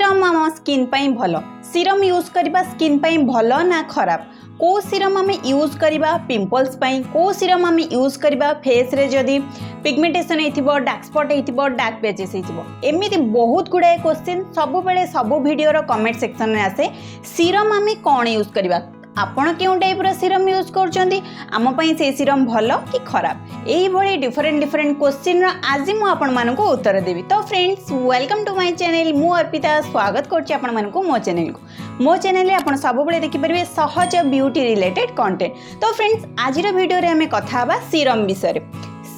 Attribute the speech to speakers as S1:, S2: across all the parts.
S1: Serum आम skin पाई भल serum use करबा स्किन पाई भल ना खराब को सीरम आम यूज करबा पिंपल्स पाई को सीरम आम यूज करबा फेस रे जदी पिगमेंटेशन हेतिबो डार्क स्पॉट हेतिबो डार्क पैचेस हेतिबो एमिति बहुत गुडा क्वेश्चन सब बेले सब वीडियो रो कमेंट सेक्शन में आसे सीरम आम कोन यूज करबा आपण केउ टाइप रो सीरम यूज करचंदी आम पई से सीरम भलो कि खराब एही भली डिफरेंट क्वेश्चन रो आज मु आपण मानको को उत्तर देबी। तो friends welcome to my channel मु अर्पिता स्वागत करछि आपण मानको मो चैनल आपण सब बेले देखि परबे सहज ब्यूटी रिलेटेड कंटेंट। तो फ्रेंड्स आज रो वीडियो रे हमें कथा बा सीरम विषय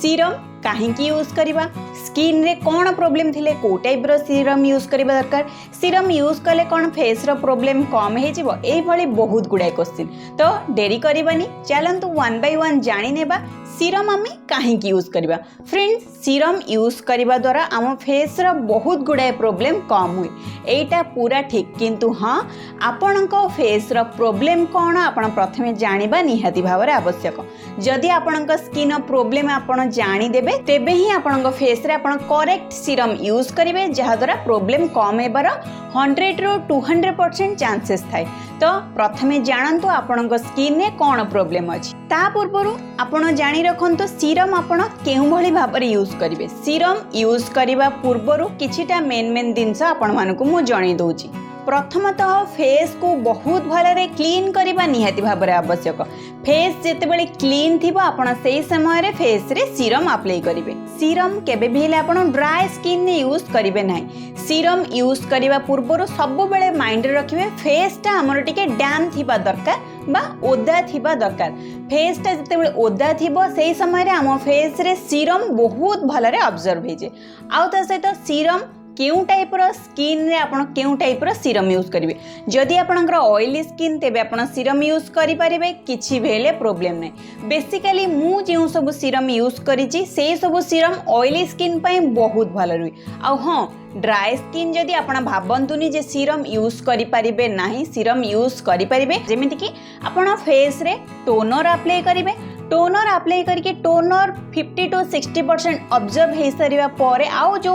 S1: सीरम कहीं यूज करवा स्किन रे कौन प्रॉब्लम थिले को टाइप रो सीरम यूज करबा दरकार सीरम यूज कले कौन फेस रो प्रॉब्लम कम हे जिवो एही भली बहुत गुडा क्वेश्चन। तो डेरी करबानी चलंतु वन बाय वन जानि नेबा सीरम आम कहीं यूज करवा। फ्रेंड्स सीरम यूज करबा द्वारा आम फेस रो बहुत गुडा प्रॉब्लम कम हुए एटा पूरा ठीक किंतु हाँ आपणको फेस रो प्रॉब्लम कौन आपण प्रथमे जानिबा निहाती भावरे आवश्यक। जदि आपणको स्किन प्रॉब्लम आपण जानि देबे तेबे ही आपणको फेस रे आपण करेक्ट सीरम यूज करिवे जहा द्वारा प्रॉब्लम कम हेबार 100 रो 200% चांसेस थाए। तो प्रथमे जानंतु आपणको स्किन रे कोन प्रॉब्लम अछि ता पूर्वरु आपण जानि रखंतु सीरम आपण केउ भली भाबरे यूज करिवे। सीरम यूज करिवा पूर्वरु किछिटा मेन दिनस आपण मानको मु जणी दोछि। प्रथमतः फेस को बहुत भलरे क्लीन करबा निहाती भाबरे आवश्यक। फेस जेतेबेले क्लीन थिबो आपण सेही समय रे फेस रे सीरम अप्लाई करिवे। सीरम केबे भी हेले आपण ड्राई स्किन ने यूज करिवे नाही। सीरम यूज करिवा पूर्वरु सब बेले माइंड रे रखिवे फेस टा हमर टिके डैम थिबा दरकार बा ओदा थिबा दरकार। फेस टा जेतेबेले ओदा थिबो सेही समय रे हम फेस रे सीरम बहुत भलरे ऑब्जर्व हे जे आउ ता सहित सीरम केउ टाइप रो स्किन रे आपण केउ टाइप रो सीरम यूज करिवे। जदि आपणकर ऑयली स्किन तेबे आपण सीरम यूज करि परिबे किछि भेले प्रॉब्लम नै। बेसिकली मु जेउ सब सीरम यूज करिछि सेही सब सीरम ऑयली स्किन पई बहुत भलो रुई। आ हां ड्राई स्किन जदि आपण भाबंतुनी जे सीरम यूज करि परिबे नाही सीरम यूज करि परिबे जेमिति कि आपण फेस रे टोनर अप्लाई करिवे। टोनर अप्लाई करके टोनर 50 to 60% ऑब्जर्व हे सरिवा परे आउ जो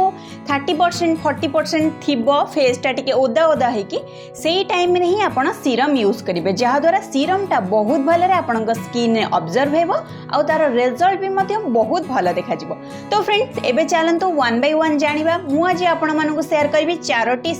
S1: 30% 40% थिबो फेस टा टिके ओदा ओदा हे कि सेही टाइम रे ही आपण सीरम यूज करिवे जहा द्वारा सीरम टा बहुत भलो रे आपण स्किन रे ऑब्जर्व हेबो आउ तार रिजल्ट भी मध्य बहुत भलो देखा जिवो। तो फ्रेंड्स एबे चलंतु वन बाय वन जानिबा मु आज आपण मानको शेयर करबी चारोटी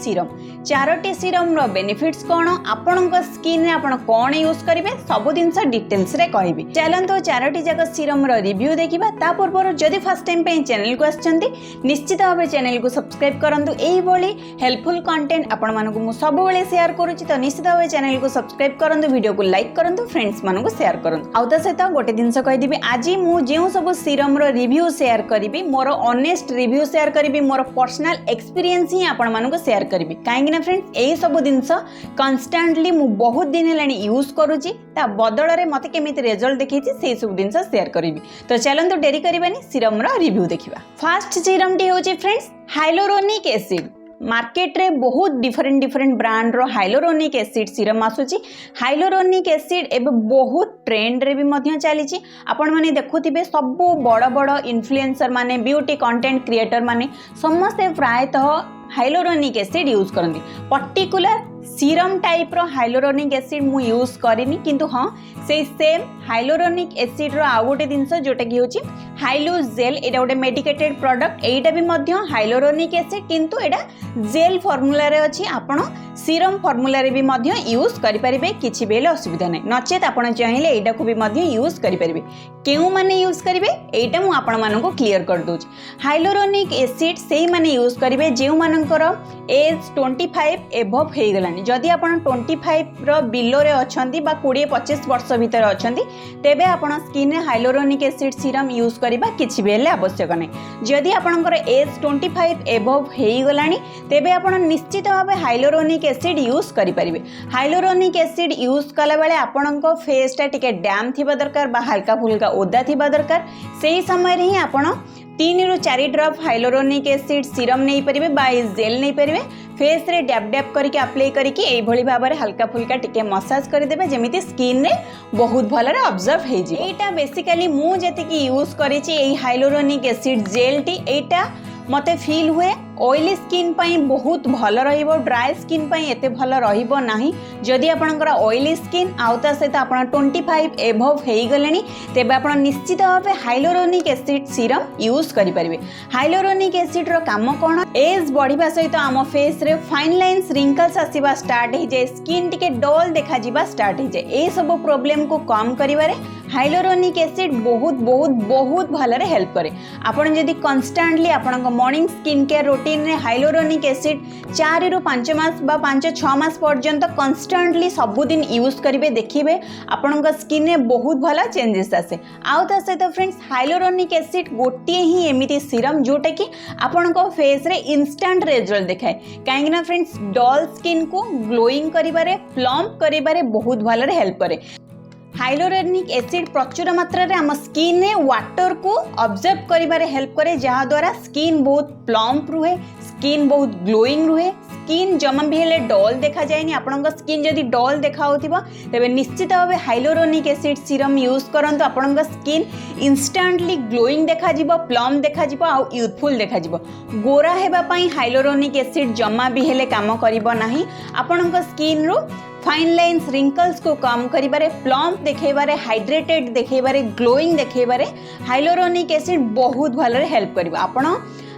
S1: सीरम रो बेनिफिट्स कोन आपण स्किन रे आपण कोन यूज करिवे सब दिनस डिटेल्स रे कहबी। चलंतु चारोटी जाक सीरम रो रिव्यू देखिबा ता पूर्व जदि फर्स्ट टाइम पे चैनल को आछंती निश्चित भाबे चैनल को सब्सक्राइब करंतु। एही बोली हेल्पफुल कंटेंट आपण मानको मु सब बेले शेयर करूची तो निश्चित भाबे चैनल को सब्सक्राइब करंतु वीडियो को लाइक करंतु फ्रेंड्स मानको शेयर करंतु। आउ ता सहित गोटे दिनस कहि दिबी आज मु जेउ सब सीरम रो रिव्यू शेयर करबी मोर ऑनेस्ट रिव्यू शेयर करबी मोर पर्सनल एक्सपीरियंस ही आपण मानको शेयर करबी काहे ना फ्रेंड्स एही सब दिनस कांस्टेंटली मु बहुत दिन हेलानी यूज करूची ता बदल रे मते केमिति रिजल्ट देखैछि से सब दिन शेयर करिवि। तो चलंतु डेरी करबानी सीरम रो रिव्यू देखिबा। फर्स्ट सीरम टी होची फ्रेंड्स हाइलोरोनिक एसिड। मार्केट रे बहुत डिफरेंट ब्रांड रो हाइलोरोनिक एसिड सीरम आसुची। हाइलोरोनिक एसिड एबे बहुत ट्रेंड रे भी मध्य चलीची। आपण माने देखुथिबे सब बड़ इन्फ्लुएंसर माने ब्यूटी कंटेंट क्रिएटर माने समस्त प्रायतः हाइलोरोनिक एसिड यूज करंदी। पर्टिकुलर सीरम टाइप रो हाइलोरोनिक एसिड मु यूज करिनी किंतु हाँ से सेम हाइलोरोनिक एसिड रो आ गोटे जिनस जोटा कि होची हाइलो जेल एटा गोटे मेडिकेटेड प्रोडक्ट एटा भी मध्य हाइलोरोनिक एसिड किंतु एटा जेल फार्मूला रे अछि। आपण सीरम फार्मूला रे भी मध्य यूज करि परिबे किछि बेले असुविधा नै नचेत आपण चाहिले एटा को भी मध्य यूज करि परिबे। केउ माने यूज करिवे एटा मु आपण मानको क्लियर कर दोछि। हाइलोरोनिक एसिड सेही माने यूज करिवे जेउ मानकर एज 25 एबव हे गलानी। जदि आपण 25 रो बिलो रे अछंती बा 20-25 वर्ष भीतर अछंती तेबे आपण स्किन रे हाइलोरोनिक एसिड सीरम यूज करिबा किछि बेले आवश्यक नै। जदि आपणकर एज 25 एबव हे गलानी तेबे आपण निश्चित भाबे हाइलोरोनिक एसिड यूज करि परिबे। हाइलोरोनिक एसिड यूज कला बेले आपणको फेस टा टिके डैम थिबा दरकार बा हल्का फुल्का ओदा थिबा दरकार सेही समय रे ही आपण 3 ରୁ 4 ड्रॉप हाइलोरोनिक एसिड सीरम नहीं परिबे बा जेल नहीं परिबे फेस रे डैप डैप करके अप्लाई करके एई भली भाबरे हल्का फुल्का टिके मसाज कर देबे जेमिति स्किन रे बहुत भलरे ऑब्जर्व हे जे। एटा बेसिकली मु जेति की यूज करिछि एई हाइलोरोनिक एसिड जेल टी एटा मते फील हुए ऑयली स्किन पाई बहुत भल रहिबो, ड्राई स्किन पाई एते भल रहिबो नाही। जदि आपनकर ऑयली स्किन आउता सहित आपण 25 एभव हेई गलेनी तेबे आपण निश्चित भाबे हाइलुरोनिक एसिड सीरम यूज करि परिबे। हाइलुरोनिक एसिड रो काम कोन, एज बढ़िबा सहित आम फेस रे फाइन लाइन्स रिंकल्स आसीबा स्टार्ट हे जाय, स्किन टिके डल देखा जिबा स्टार्ट हे जाय। ए सब प्रॉब्लम को कम करिवारे हाइलुरोनिक एसिड बहुत बहुत बहुत भलरे हेल्प करे। आपण जदि कन्स्टेंटली आपनक मॉर्निंग स्किन केयर रूटीन रे हाइलुरोनिक एसिड 4 रु 5 मास बा 5-6 मास पर्यंत कन्स्टेंटली सबुदिन यूज करिवे, देखिबे आपनक स्किन रे बहुत भला चेंजेस आसे। आउ ता सहित फ्रेंड्स हाइलुरोनिक एसिड गोटे ही एमिति सीरम जोटा कि आपनक फेस रे इंस्टेंट रिजल्ट देखाए। काहेकि ना फ्रेंड्स डल स्किन को ग्लोइंग करिबारे, प्लम्प करिबारे बहुत भलरे हेल्प करे। हाइलुरोनिक एसिड प्रचुर मात्रा रे आम स्किन ने वाटर को ऑब्जर्व करिबारे हेल्प करे, जहाँ द्वारा स्किन बहुत प्लम्प रुहे, स्किन बहुत ग्लोइंग रुहे, स्किन जमा भी हेले डल देखा जाएनी। आपनका स्किन जदि डल देखा होतिबा तेबे निश्चित भाबे हाइलुरोनिक एसिड सीरम यूज करंतु, आपनका स्किन इंस्टेंटली ग्लोइंग देखा जिवो, प्लम्प देखा जिवो आ यूथफुल देखा जिवो। गोरा हेबा पई हाइलुरोनिक एसिड जमा भी हेले काम करिवो नाही। आपनका स्किन रो फाइन लाइन्स रिंकल्स को कम करिबारे, प्लम्प देखेबारे, हाइड्रेटेड देखेबारे, ग्लोइंग देखेबारे हाइलुरोनिक एसिड बहुत भलरे हेल्प करिवो। आपण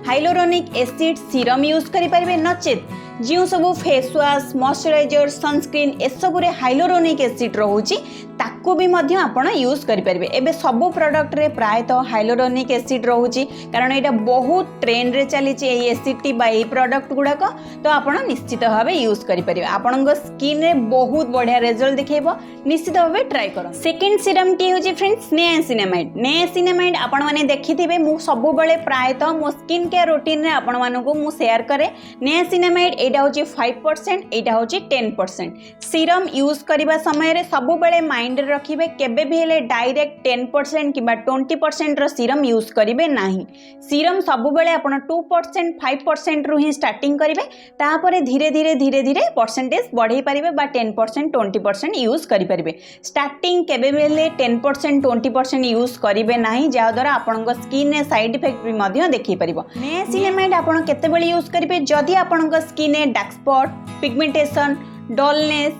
S1: हाइलुरोनिक एसिड सीरम यूज करि परिबे, नचेत जो सब फेस वाश, मॉइस्चराइजर, सनस्क्रीन ए सब रे हाइलुरोनिक एसिड रहउची ताकू भी मध्य आपण यूज करि परिबे। एबे सब प्रोडक्ट रे प्रायतः हाइलुरोनिक एसिड रहउची, कारण एटा बहुत ट्रेंड रे चली छि ए एसिड टी बाई प्रोडक्ट गुडाक, तो आपण निश्चित भाबे यूज करि परिबे। आपनक स्किन रे बहुत बढ़िया रिजल्ट देखैबो, निश्चित भाबे ट्राई करो। सेकंड सीरम टी होची फ्रेंड्स नियासिनामाइड। नियासिनामाइड आपण माने देखिथिबे मु सब बेले प्रायतः मो स्किन केयर रूटीन रे आपण मानको मु शेयर करे। नियासिनामाइड एटा होची 5%, एटा होची 10%। सीरम यूज करिबा समय रे सब बेले माइंड रे रखिबे, केबे भी हेले डायरेक्ट 10% किबा 20% रो सीरम यूज करिबे नाही। सीरम सब बेले आपण 2% 5% रु ही स्टार्टिंग करिवे, तापरे धीरे धीरे धीरे धीरे परसेंटेज बढ़ाई परिबे बा 10% 20% यूज करि परिबे। स्टार्टिंग केबे भी हेले 10% 20% यूज करिबे नाही, जा द्वारा आपनक स्किन रे साइड इफेक्ट भी मध्य देखि परिबो। नियासिनामाइड आपण केते बेले यूज करिबे, जदि आपनक स्किन रे dark spot, pigmentation, dullness,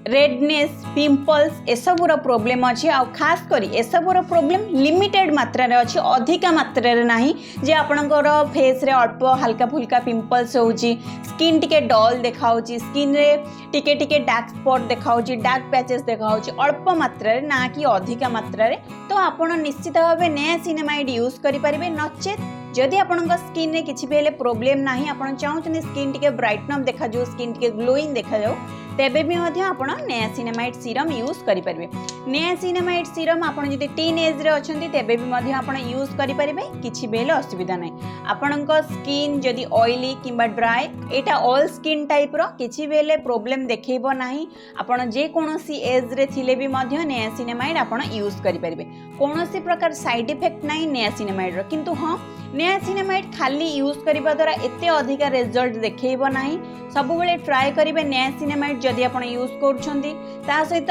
S1: redness, pimples ए सबुर प्रॉब्लम अच्छी, आ खास करी ए सबुर प्रॉब्लम लिमिटेड मात्रा रे अच्छी, अधिका मात्रा रे नाही जे आपनकर फेस रे अल्प हल्का फुल्का पिंपल्स होउची, स्किन टिके डल देखाउची, स्किन रे टिके टिके डार्क स्पॉट देखाउची, डार्क पैचेस देखाउची अल्प मात्रा रे ना कि अधिका मात्रा रे, तो आपण निश्चित भाबे नियासिनामाइड यूज करि परिबे। नचेत जदि आपनका स्किन रे किछि बेले प्रॉब्लम नाही, आपण चाहुचनी स्किन टिके ब्राइटन अप देखा जो, स्किन टिके ग्लोइंग देखा जाओ, तेबे भी मध्य आपण नियासिनामाइड सीरम यूज करि परिबे। नियासिनामाइड सीरम आपण जदि टीन एज रे अछंती तेबे भी मध्य आपण यूज करि परिबे, किछि बेले असुविधा नै। आपनका स्किन जदि ऑयली किंबा ड्राई, एटा ऑल स्किन टाइप रो किछि बेले प्रॉब्लम देखैबो नाही। आपण जे कोनोसी एज रे थिले भी मध्य नियासिनामाइड आपण यूज करि परिबे, कोनोसी प्रकार साइड इफेक्ट नै नियासिनामाइड रो। किंतु हां, नियासिनामाइड खाली यूज करिबा द्वारा एते अधिका रिजल्ट देखैबो नाही। सब बेले ट्राई करिवे नियासिनामाइड जदि आपण यूज करूछंती, ता सहित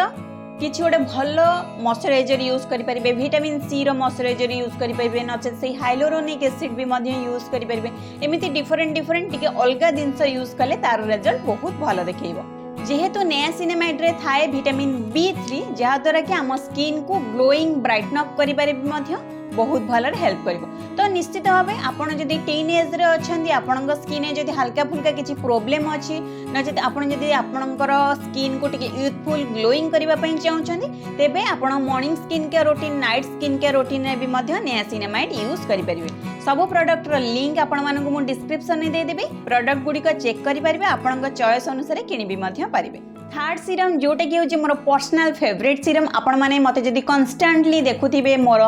S1: किछि गोटे भल मॉइस्चराइजर यूज करि परिबे, विटामिन सी रो मॉइस्चराइजर यूज करि परिबे, नचेत से हाइलुरोनिक एसिड भी मध्य यूज करि परिबे। एमिति डिफरेंट डिफरेंट टिके अलगा जिंस यूज कले तार रिजल्ट बहुत भल देखैबो। जेहेतु नियासिनामाइड रे थाए विटामिन B3, जहा द्वारा कि आम स्किन को ग्लोइंग ब्राइटन अप करि परिबे मध्य बहुत भल हेल्प करिवो। तो निश्चित भाबे आपण जदि टीन एज रे अछंती, आपनक स्किन रे जदि हल्का फुल्का किछि प्रॉब्लम अछि, नचेत आपण जदि आपनकर स्किन को टिके यूथफुल ग्लोइंग करिबा पई चाहुचंती, तेबे आपण morning skin care routine, night skin care routine रे भी मध्य नियासिनामाइड यूज करि परिबे। सब प्रोडक्ट रो लिंक आपण मानकु मु डिस्क्रिप्शन रे दे देबे, प्रोडक्ट गुडी को चेक करि परिबे, आपनक चॉइस अनुसार किनि भी मध्य परिबे। थर्ड सीरम जोटा कि होची मोर पर्सनल फेवरेट सीरम, आपण माने मते जदि कन्स्टेंटली देखुथिबे मोर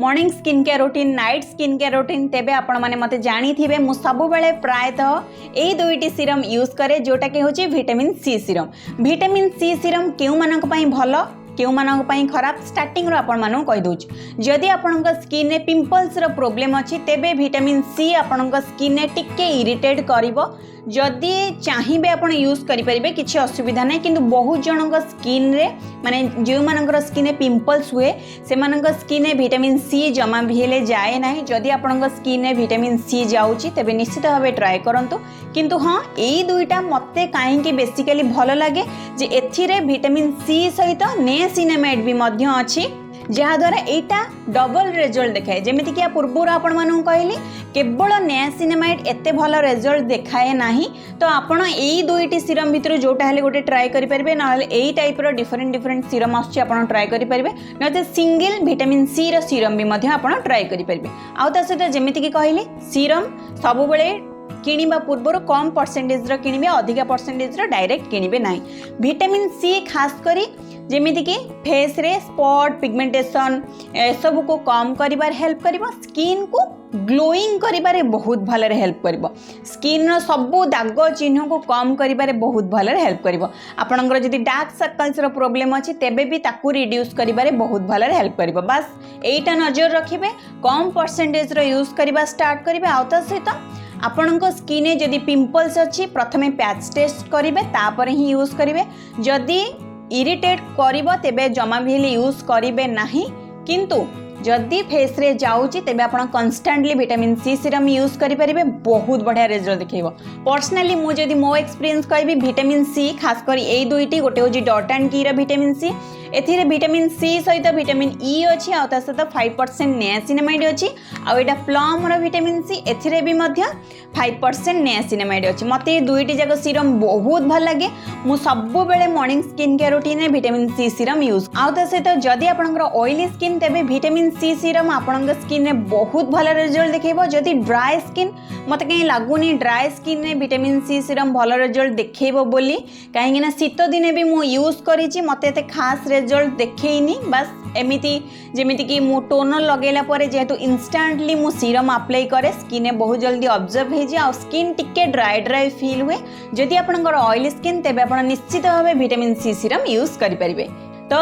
S1: morning skin care routine, night skin care routine, तेबे आपण माने मते जानी थिबे मु सब बेले प्रायतः एई दुईटी सीरम यूज करे, जोटा कि होची vitamin C serum. Vitamin C serum केउ मानक पई भलो, केउ मानक पई खराब, स्टार्टिंग रो आपण मानक कहि दोछ। जदि आपनक स्किन रे पिंपल्स रो प्रॉब्लम अछि, तेबे विटामिन सी आपनक स्किन रे टिके इरिटेट करिवो, जदि चाहिए आप यूज करेंगे किसी असुविधा ना कि बहुत जन स्किन रे माने जो मानकर स्किन पिंपल्स हुए से स्किन विटामिन सी जमा भी हेले जाए ना जदि आपण स्किन विटामिन सी जाऊँगी तेज निश्चित भाव ट्राए करूँ किंतु हाँ यही दुईटा मत कहीं बेसिकली भल लगे जे एथिरे विटामिन सी सहित नियासिनामाइड भी मध्य अच्छी जहाद्वारा यहाँ डबल रिजल्ट देखाए जमीती कि पूर्वर आपण मानू कहली केवल नियासिनामाइड एते भल रिजल्ट देखाए नाही तो आपण यही दुईटी सीरम भितर जोटा हेले गोटे ट्राए करेंगे ना यही टाइप डिफरेंट डिफरेंट सीरम आसान ट्राए करेंगे ना सिंगल विटामिन सी रो सीरम भी आप ट्राए करेंगे आउ ता सहित जमीती कि कहली सीरम सब बेले किणवा पूर्वर कम परसेंटेज किणवे अधिका परसेंटेज डायरेक्ट किणवे ना विटामिन सी खास करी जेमिति कि फेस रे स्पॉट पिगमेंटेशन सब को कम करिबार हेल्प करिबो स्किन को ग्लोइंग करिबारे बहुत भलरे हेल्प करिबो स्किन रो सब दाग चिन्ह को कम करिबारे बहुत भलरे हेल्प करिबो आपनकर जदि डार्क सर्कल्स रो प्रॉब्लम अछि तेबे भी ताकू रिड्यूस करिबारे बहुत भलरे हेल्प करिबो बस एटा नजर रखिबे कम परसेंटेज रो यूज करिबा स्टार्ट करिबे आउता सहित आपणको स्किन जदि पिंपल्स अच्छी प्रथमे पैच टेस्ट करेंगे तापर ही यूज करेंगे जदि इरिटेट करिबो तेबे जमा भी यूज करेंगे नहीं किंतु जदि फेस रे जाऊँगी तेबे आपण कन्स्टांटली विटामिन सी सीरम यूज करेंगे बहुत बढ़िया रिजल्ट देखो पर्सनाली मुझे मो एक्सपीरियंस कहबी विटामिन सी खास कर यही दुईटी गोटे हूँ डॉट एंड की विटामिन सी एथिरे विटामिन सी सहित विटामिन ई अच्छी आ सहित 5% नियासिनामाइड अच्छी आउटा प्लम रो विटामिन सी एथिरे भी मध्य 5% नियासिनामाइड अच्छी मत दुईटी जाक सीरम बहुत भल लगे मु सब बेले मॉर्निंग स्किन केयर रूटीन में विटामिन सी सीरम यूज आ सहित जदि आपनकर ऑयली स्किन तेबे विटामिन सी सीरम आपन स्किन में बहुत भल रिजल्ट देखो जदि ड्राई स्किन मत कहीं लगुनि ड्राई स्किन में विटामिन सी सीरम भल रिजल्ट देखो बोली कहीं शीत दिने भी मु यूज करी मत खास रिजल्ट देखनी बस एमिति जेमिति कि मु टोनर लगेला परे जेहेतु इंस्टेंटली मु सीरम अप्लाई करे स्किन बहुत जल्दी ऑब्जर्व हो जाए और स्किन टिके ड्राई ड्राई फील हुए जदि आपनकर ऑयली स्किन तेबे आपण निश्चित भाव विटामिन सी सीरम यूज करि परिबे तो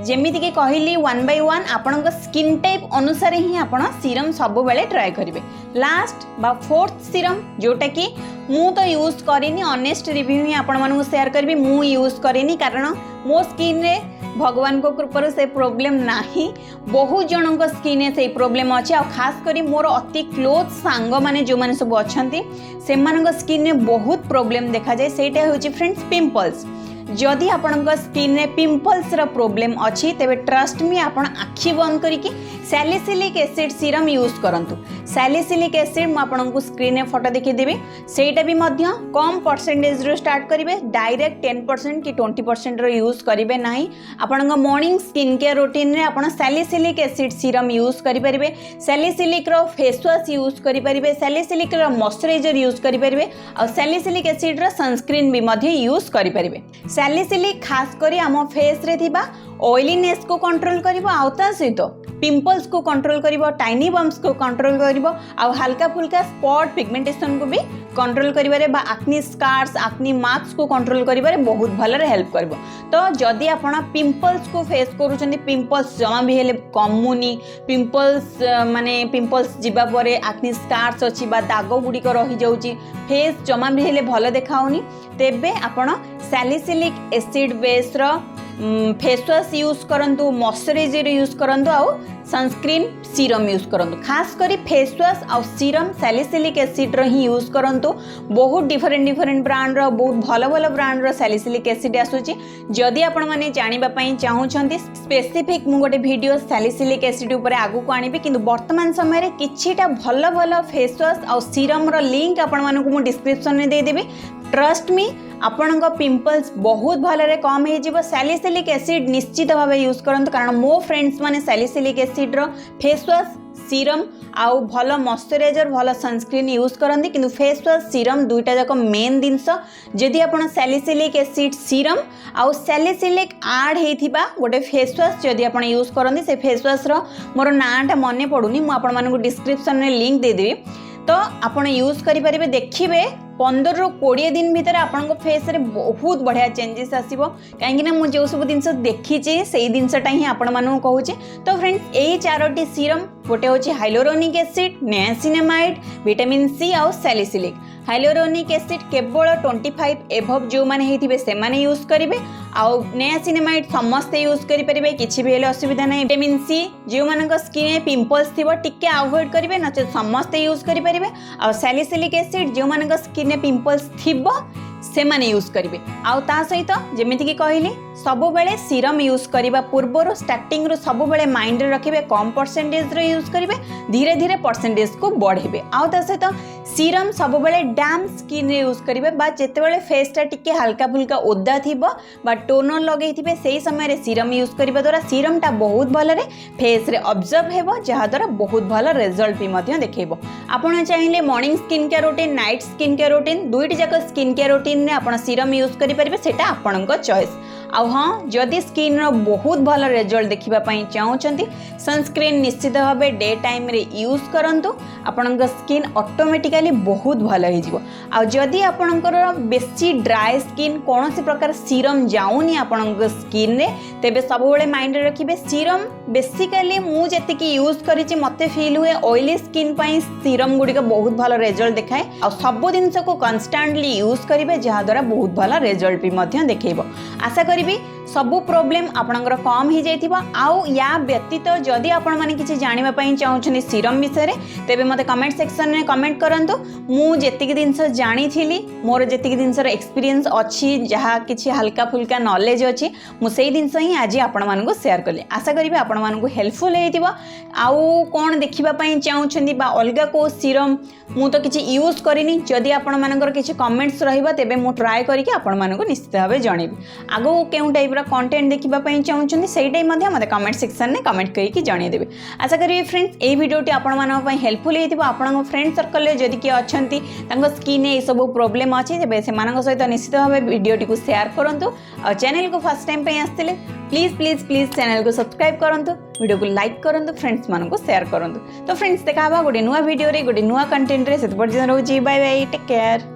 S1: जेमिति कि कहली 1 by 1 आपण स्किन टाइप अनुसार ही आपण सीरम सब बेले ट्राए करेंगे लास्ट बा फोर्थ सीरम जोटा कि मु तो यूज करिनी ऑनेस्ट रिव्यू ही आपण मानू शेयर करबी मु यूज करिनी कारण मो स्किन रे भगवान को कृपा से प्रॉब्लम नाही बहुत जनक स्किन से प्रॉब्लम अच्छे आ खास करी मोर अति क्लोज सांग माने जो माने सब अच्छंती से मानक स्किन में बहुत प्रॉब्लम देखा जाए सेटा होची फ्रेंड्स पिंपल्स जदि आपण स्किन में पिंपल्स रो प्रॉब्लम अच्छी तेबे ट्रस्ट मी आपण आखि बंद करिकी सैलिसिलिक एसिड सीरम यूज करंतु सैलिसिलिक एसिड मु आपनको स्क्रीन में फोटो देखि देबी सेटा भी मध्य कम परसेंटेज रो स्टार्ट करिवे डायरेक्ट 10% कि 20% रो यूज करिवे नाही आपनको मॉर्निंग स्किन केयर रूटीन रे आपण सैलिसिलिक एसिड सीरम यूज करि परिबे सैलिसिलिक रो फेस वॉश यूज करि परिबे सैलिसिलिक रो मॉइस्चराइजर यूज करि परिबे और सैलिसिलिक एसिड रो सनस्क्रीन भी मध्य यूज करि परिबे सैलिसिलिक खास करी आम फेस रे थिबा ऑयलीनेस को कंट्रोल करिवो आउता सहित पिंपल्स को कंट्रोल करिवो टाइनी बम्स को कंट्रोल करिवो आ हल्का फुल्का स्पॉट पिगमेंटेशन को भी कंट्रोल करिबारे बा एक्नी स्कार्स एक्नी मार्क्स को कंट्रोल करिबारे बहुत भलरे हेल्प करबो तो जदि आपण पिंपल्स को फेस करूछन्ती पिंपल्स जमा भी हेले कमुनी पिंपल्स माने पिंपल्स जिबा परे एक्नी स्कार्स अछि बा दाग गुडी को रहि जाउची फेस जमा भी हेले भलो देखाउनी तेबे आपण सैलिसिलिक एसिड बेस रो फेस वॉश यूज करंतु मॉइस्चराइजर यूज करंतु आउ सनस्क्रीन सीरम यूज करंतु खास करी फेस वॉश आउ सीरम सैलिसिलिक एसिड रो ही यूज करंतु बहुत डिफरेंट ब्रांड रो बहुत भलो भलो ब्रांड रो सैलिसिलिक एसिड आसुची जदि आपण माने जानिबा पई चाहुछंती स्पेसिफिक मु गोटे वीडियो सैलिसिलिक एसिड ऊपर आगु को आनिबे किंतु वर्तमान समय रे किछिटा भलो भलो फेस वॉश आउ सीरम रो लिंक आपण मानकु मु डिस्क्रिप्शन में दे देबी ट्रस्ट मी आपणक पिंपल्स बहुत भलरे कम हो सैलिसिलिक एसिड निश्चित भाव यूज करंतु कारण मो फ्रेंड्स माने सैलिसिलिक एसिड रो फेस वॉश सीरम आउ भल मॉइस्चराइजर भल सनस्क्रीन यूज करंती किंतु फेस वॉश सीरम दुईटा जाक मेन जिनस जदि आपण सैलिसिलिक एसिड सीरम आउ सैलिसिलिक ऐड हेथिबा गोटे फेस वॉश जदि आपण यूज करंती से फेस वॉश रो मोर नाटा मने पडुनी मु आपण मानकु डिस्क्रिप्शन में लिंक दे देबी तो आपण यूज करि परिबे देखिबे 15 ରୁ 20 दिन भितर आपन फेस रे बहुत बढ़िया चेंजेस आसीबो काहेकि ना मु जो सब दिन देखी से जिनसटा ही आपण मानू कहूचे तो फ्रेंड्स यही 4टी सीरम गोटे होची hyaluronic acid niacinamide vitamin C और सैलिसिलिक हाइलुरोनिक एसिड केवल 25 एभव जो माने हेथिबे से माने यूज करिवे आउ नियासिनामाइड समस्ते यूज करि परिबे किछि भी हेले असुविधा नै विटामिन सी जो मानक स्किन में पिंपल्स थिबो टिके अवॉइड करिवे नचे समस्ते यूज करि परिबे आउ सैलिसिलिक एसिड जो मानक स्किन में पिंपल्स थिबो से माने यूज करिवे आउ ता सहित जेमिति कि कहली सब बेले सीरम यूज करिबा पूर्वर स्टार्टिंग रो सब बेले माइंड रे रखिबे कम परसेंटेज रो यूज करिवे धीरे धीरे परसेंटेज को बढ़ेबे आउ ता सहित सीरम सब बेले डैम स्किन रे यूज करिवे बा जेते बेले फेस टा टिके हल्का फुल्का ओदा थिबो बा टोनर लगै थिबे सेही समय रे सीरम यूज करिबा द्वारा सीरम टा बहुत भल रे फेस रे ऑब्जर्व हेबो जहा द्वारा बहुत भल रिजल्ट भी मध्य देखेबो आपण चाहिले morning skin care routine night skin care routine दुईटी जाक स्किन केयर रूटीन ने आपण सीरम यूज करि परिबे सेटा आपणक चॉइस आ हाँ जदि स्किन रो बहुत भल रिजल्ट देखिबा पई चाहउचंती सनस्क्रीन निश्चित भाबे डे टाइम रे यूज करंतु आपणक स्किन ऑटोमेटिकली बहुत भल हो जिवो आ जदि आपणकर बेसी ड्राई स्किन कोनोसी प्रकार सीरम जाउनी आपणक स्किन रे तेबे सब बेले माइंड रे रखिबे सीरम बेसिकली मु जति की यूज करिछि मते फील हुए ऑयली स्किन पई सीरम गुडी का बहुत भल रिजल्ट देखाए आ सब दिन को कांस्टेंटली यूज करिवे जहा द्वारा बहुत भल रिजल्ट भी मध्य देखेबो आशा करिबी सबु प्रॉब्लम आपणकर कम हो जाइथिबो आउ या व्यतीत जदि आपण माने किछि जानिबा पई चाहउछनी सीरम विषय रे तेबे मते कमेंट सेक्शन में कमेंट करंतु मु जेतिक दिनस जानिथिली मोर जेतिक दिनस रे एक्सपीरियंस अछि जहा किछि हल्का फुल्का नॉलेज अछि मु सेही दिनस ही आज आपण मानको शेयर करले आशा करिबे आपण मानको हेल्पफुल हेतिबो आउ कोन देखिबा पई चाहउछनी बा अलगा को सीरम मु तो किछि यूज करिनी जदि आपण मानकर किछि कमेंट्स रहिबा तेबे मु ट्राई करिके आपण मानको निश्चित भाबे जणेबी आगो केउ टाइप रा कंटेंट देखिबा पई चाहउछनी सेही मध्ये मते कमेंट सेक्शन में कमेंट करिके जणे देबे आशा करिबे फ्रेंड्स ए वीडियोटी आपण मानक पई हेल्पफुल हेतिबो आपण फ्रेंड सर्कल रे जदि के अछंती तांको स्किन ए सब प्रॉब्लम अछि तेबे से मानक सहित निश्चित भाबे वीडियोटी को शेयर करंतु और चैनल को फर्स्ट टाइम पई आस्तिले प्लीज प्लीज प्लीज चैनल को सब्सक्राइब करंतु वीडियो को लाइक करंतु फ्रेंड्स मानको शेयर करंतु तो फ्रेंड्स देखा गोटे नुआ वीडियो रे गोटे नुआ कंटेंट रे सेत पर्यंत रहउची बाय बाय टेक केयर।